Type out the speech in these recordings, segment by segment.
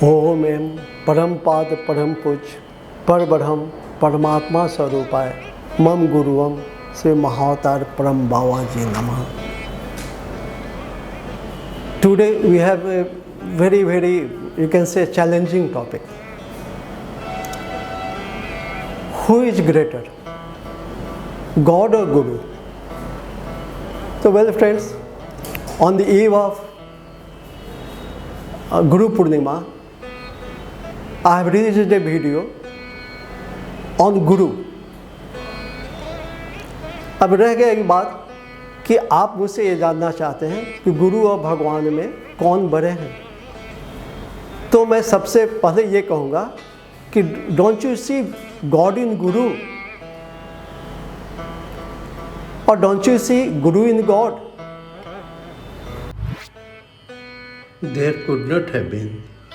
ओम एम परम पाद परम पूज्य पर ब्रह्म परमात्मा स्वरूपाय मम गुरुवम श्री महावतार परम बाबा जी नमः। Today we have a very you can say challenging topic. Who is greater, God or Guru? So well friends, on the eve of Guru Purnima, I have released a video on Guru. अब रह गया एक बात कि आप मुझसे ये जानना चाहते हैं कि गुरु और भगवान में कौन बड़े हैं। तो मैं सबसे पहले ये कहूँगा कि डोंट यू सी गॉड इन गुरु और don't you see Guru in God? There could not have been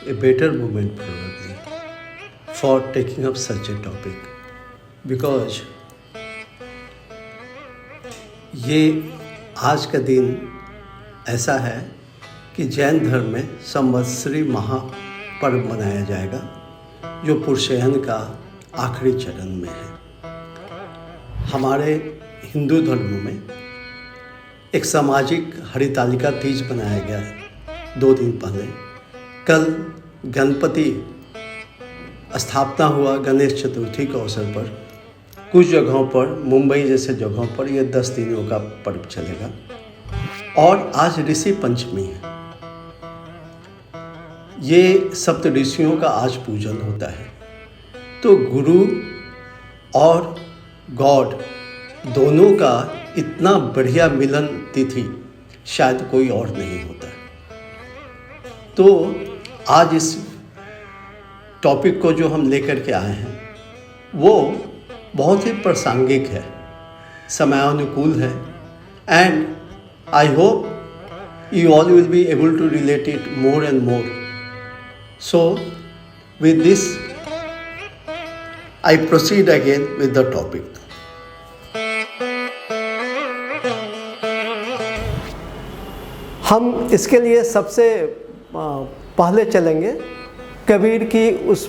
a better moment probably for taking up such a topic, because ये आज का दिन ऐसा है कि जैन धर्म में संवत्सरी महापर्व मनाया जाएगा जो पुरुषयन का आखिरी चरण में है। हमारे हिंदू धर्म में एक सामाजिक हरितालिका तीज मनाया गया है 2 दिन पहले। कल गणपति स्थापना हुआ गणेश चतुर्थी के अवसर पर। कुछ जगहों पर, मुंबई जैसे जगहों पर यह 10 दिनों का पर्व चलेगा। और आज ऋषि पंचमी है। ये सप्त ऋषियों का आज पूजन होता है। तो गुरु और गॉड दोनों का इतना बढ़िया मिलन तिथि शायद कोई और नहीं होता है। तो आज इस टॉपिक को जो हम लेकर के आए हैं वो बहुत ही प्रासंगिक है, समयानुकूल है, and I hope you all will be able to relate it more and more. So with this I proceed again with the topic. हम इसके लिए सबसे पहले चलेंगे कबीर की उस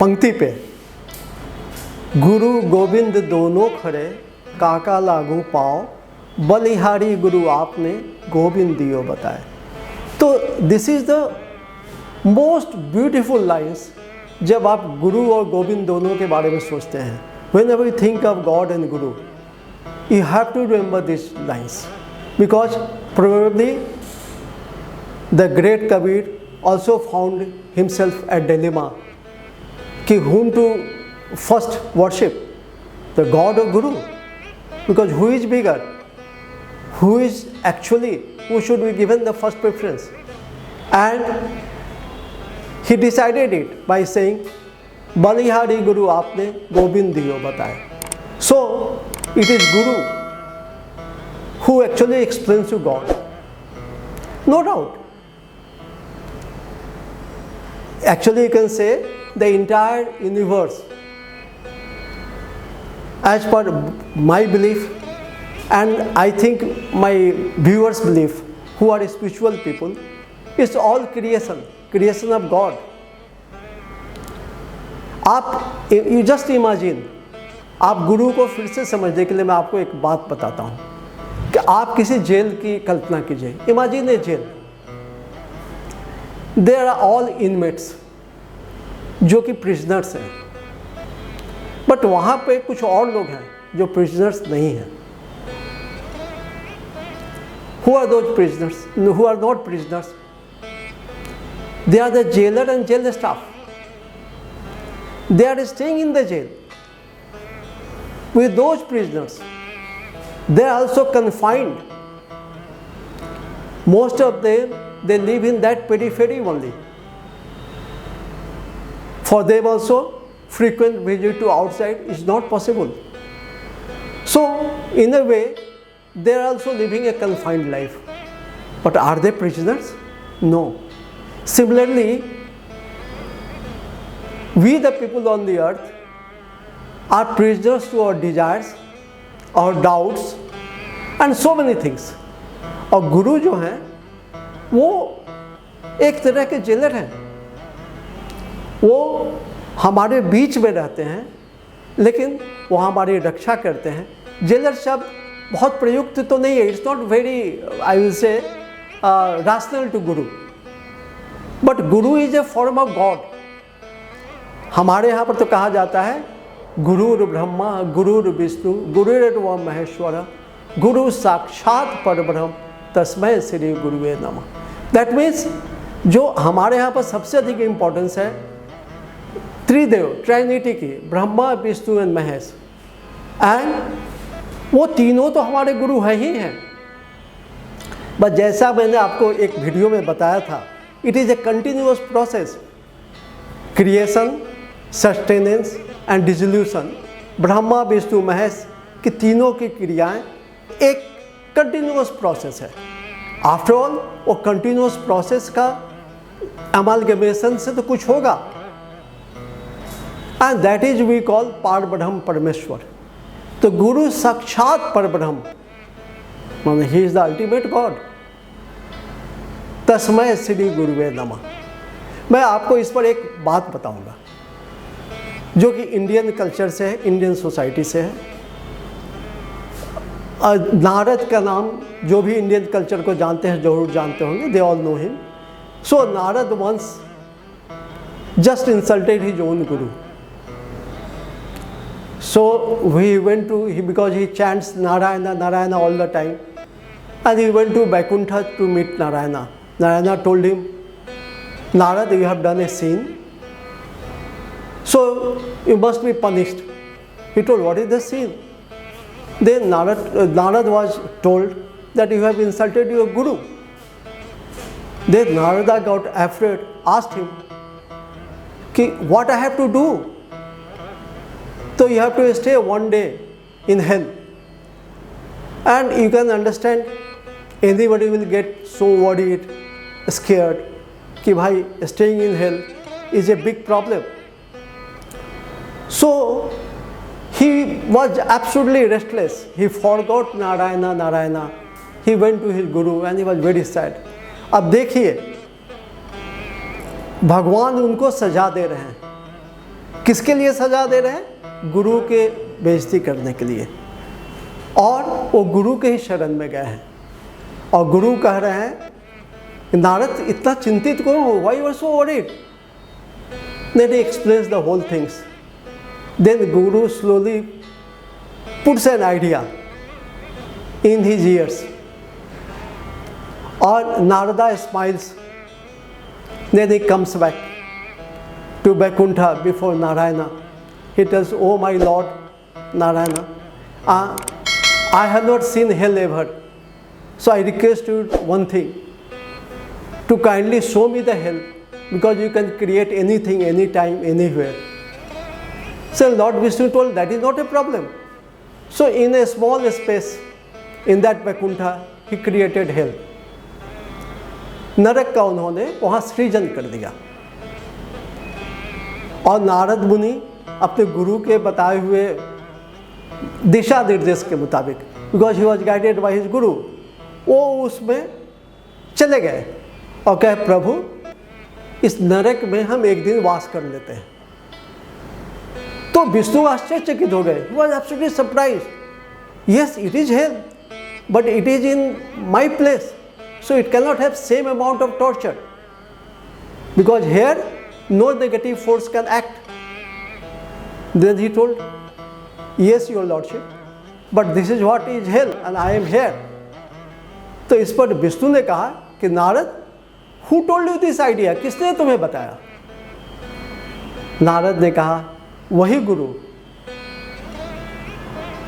पंक्ति पे, गुरु गोविंद दोनों खड़े काका लागू पाओ, बलिहारी गुरु आपने गोविंद दियो बताए। तो this is the most beautiful lines जब आप गुरु और गोविंद दोनों के बारे में सोचते हैं। Whenever you think of God and guru, you have to remember this lines, because probably the great Kabir also found himself at dilemma कि whom to first worship, the God or Guru, because who is bigger, who is actually, who should be given the first preference? And he decided it by saying बलिहारी गुरु आपने गोविंद दियो बताए। So it is Guru who actually explains to God, no doubt. Actually, you can say the entire universe, as per my belief, and I think my viewers' belief, who are spiritual people, is all creation of God. आप you just imagine, आप गुरु को फिर से समझने के लिए मैं आपको एक बात बताता हूँ कि आप किसी जेल की कल्पना कीजिए। Imagine a jail, there are all inmates जो कि प्रिजनर्स हैं, बट वहाँ पे कुछ और लोग हैं जो प्रिजनर्स नहीं हैं। Who are those prisoners? Who are not prisoners? They are the jailer and jail staff. They are staying in the jail with those prisoners. They are also confined. Most of them, they live in that periphery only. For them also, frequent visit to outside is not possible. So, in a way, they are also living a confined life. But are they prisoners? No. Similarly, we the people on the earth are prisoners to our desires, our doubts, and so many things. और गुरु जो हैं वो एक तरह के jailer हैं। वो हमारे बीच में रहते हैं लेकिन वो हमारी रक्षा करते हैं। जेलर शब्द बहुत प्रयुक्त तो नहीं है, it's not very I will say rational to guru, but guru is a form of God. हमारे यहाँ पर तो कहा जाता है गुरुर ब्रह्मा गुरुर विष्णु गुरुर्व महेश्वर गुरु साक्षात परब्रह्म तस्मै श्री गुरुवे नमः। दैट मीन्स जो हमारे यहाँ पर सबसे अधिक इम्पोर्टेंस है त्रिदेव ट्राइनिटी की, ब्रह्मा विष्णु एंड महेश, एंड वो तीनों तो हमारे गुरु हैं ही हैं। बस जैसा मैंने आपको एक वीडियो में बताया था, it is a continuous process, creation, sustenance and dissolution. Brahma Vishnu Mahesh की तीनों की क्रियाएं एक कंटिन्यूअस प्रोसेस है। आफ्टर ऑल वो कंटिन्यूअस प्रोसेस का अमालगमेशन से तो कुछ होगा, and that is we call Parabrahma Parameshwar. तो गुरु साक्षात परब्रह्म, माने he is the ultimate God. तस्मै श्री गुरुवे नमः। मैं आपको इस पर एक बात बताऊंगा जो कि इंडियन कल्चर से है, इंडियन सोसाइटी से है। नारद का नाम जो भी इंडियन कल्चर को जानते हैं जरूर जानते होंगे, they all know him. So Narad once just insulted his own guru. So he went to, because he chants Narayana, Narayana all the time, and he went to Vaikuntha to meet Narayana. Narayana told him, Narad, you have done a sin, so you must be punished. He told, what is the sin? Then Narad was told that you have insulted your guru. Then Narada got afraid, asked him, what I have to do? So you have to stay one day in hell, and you can understand anybody will get so worried, scared कि भाई staying in hell is a big problem. So he was absolutely restless. He forgot Narayana, Narayana. He went to his guru and he was very sad. अब देखिए भगवान उनको सजा दे रहे हैं। किसके लिए सजा दे रहे हैं? गुरु के बेइज्जती करने के लिए। और वो गुरु के ही शरण में गए हैं और गुरु कह रहे हैं नारद इतना चिंतित क्यों हो, why you are so worried? Then he explains the whole things. Then Guru slowly puts an idea in his ears. और Narada smiles. Then he comes back to Vaikuntha before Narayana. He tells, oh my Lord Narayana, I have not seen hell ever. So I request you one thing, to kindly show me the hell, because you can create anything, anytime, anywhere. So Lord Vishnu told, that is not a problem. So in a small space, in that Vaikuntha, he created hell. नरक का उन्होंने वहाँ सृजन कर दिया। और नारद मुनि अपने गुरु के बताए हुए दिशा निर्देश के मुताबिक, because he was guided by his गुरु, वो उसमें चले गए और कहे प्रभु इस नरक में हम एक दिन वास कर लेते हैं। तो विष्णु आश्चर्यचकित हो गए। He was absolutely surprised, yes it is hello but it is in my place, so it cannot have same amount of torture, because here no negative force can act. Then he told, yes your lordship, but this is what is hell and I am here. तो इस पर विष्णु ने कहा कि Narad, who told you this idea? किसने तुम्हें बताया? नारद ने कहा, वही गुरु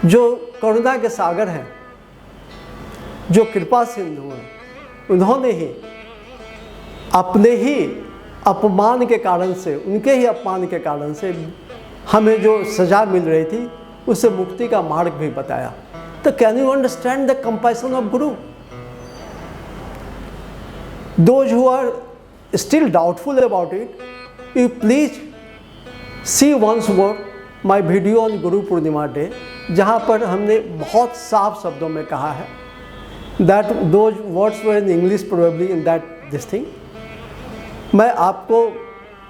जो करुणा के सागर हैं, जो कृपा सिंधु हैं, उन्होंने ही अपने ही अपमान के कारण से, उनके ही अपमान के कारण से हमें जो सज़ा मिल रही थी उससे मुक्ति का मार्ग भी बताया। तो can you understand the compassion of guru? Those who are still doubtful about it, you please see once more my video on Guru Purnima day, जहाँ पर हमने बहुत साफ शब्दों में कहा है that those words were in English probably in that this thing, मैं आपको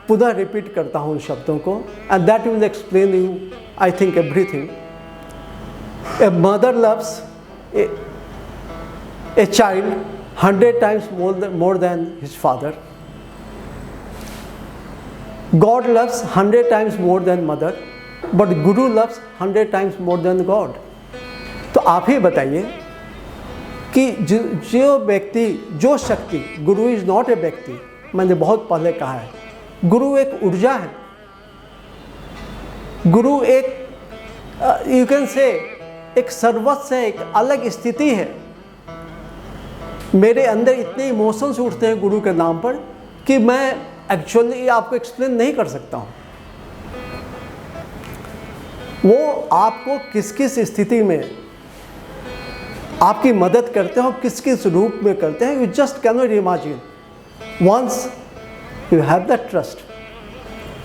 पुनः रिपीट करता हूँ उन शब्दों को, and that will explain you I think everything. A mother loves a child 100 times more than his father. God loves 100 times more than mother, but Guru loves 100 times more than God. तो आप ही बताइए कि जो व्यक्ति, जो शक्ति, गुरु is not a व्यक्ति, मैंने बहुत पहले कहा है, गुरु एक ऊर्जा है, गुरु एक यू कैन से एक सर्वस्व है, एक अलग स्थिति है। मेरे अंदर इतने इमोशंस उठते हैं गुरु के नाम पर कि मैं एक्चुअली आपको एक्सप्लेन नहीं कर सकता हूँ। वो आपको किस किस स्थिति में आपकी मदद करते हैं और किस किस रूप में करते हैं, you just can not imagine. Once you have that trust,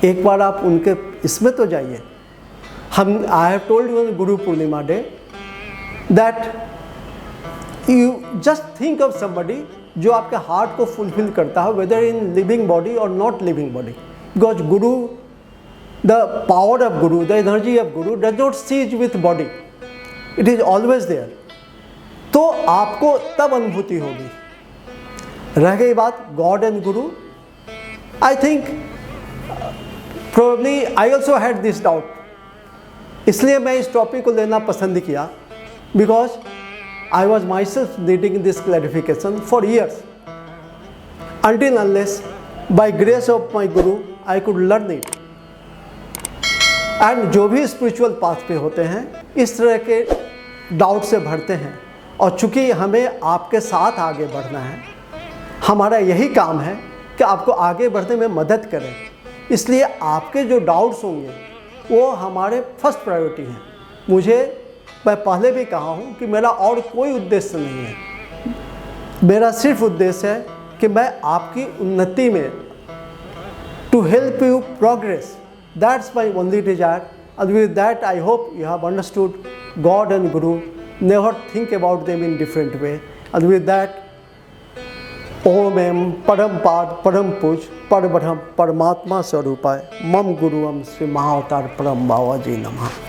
एक बार आप उनके इसमें तो जाइए। I have told you on Guru Purnima day that you just think of somebody जो आपके हार्ट को फुलफिल करता है, वेदर इन लिविंग बॉडी और not living body, because guru, the power of guru, the energy of guru does not cease with body, it is always there. तो आपको तब अनुभूति होगी। रह गई बात God and Guru, I think probably I also had this doubt, इसलिए मैं इस टॉपिक को लेना पसंद किया, because I was myself needing this clarification for years, until unless by grace of my Guru I could learn it. And जो भी spiritual path पे होते हैं इस तरह के डाउट से भरते हैं, और चूँकि हमें आपके साथ आगे बढ़ना है, हमारा यही काम है कि आपको आगे बढ़ने में मदद करें, इसलिए आपके जो डाउट्स होंगे वो हमारे फर्स्ट प्रायोरिटी हैं। मैं पहले भी कहा हूँ कि मेरा और कोई उद्देश्य नहीं है, मेरा सिर्फ उद्देश्य है कि मैं आपकी उन्नति में, to help you progress, that's my only desire. And with that I hope you have understood God and guru, never think about them in different way. And with that Om एम परम पाद परम पूज पर ब्रह्म परमात्मा स्वरूपाय मम गुरुअम श्री महाअवतार परम बाबा जी नमः।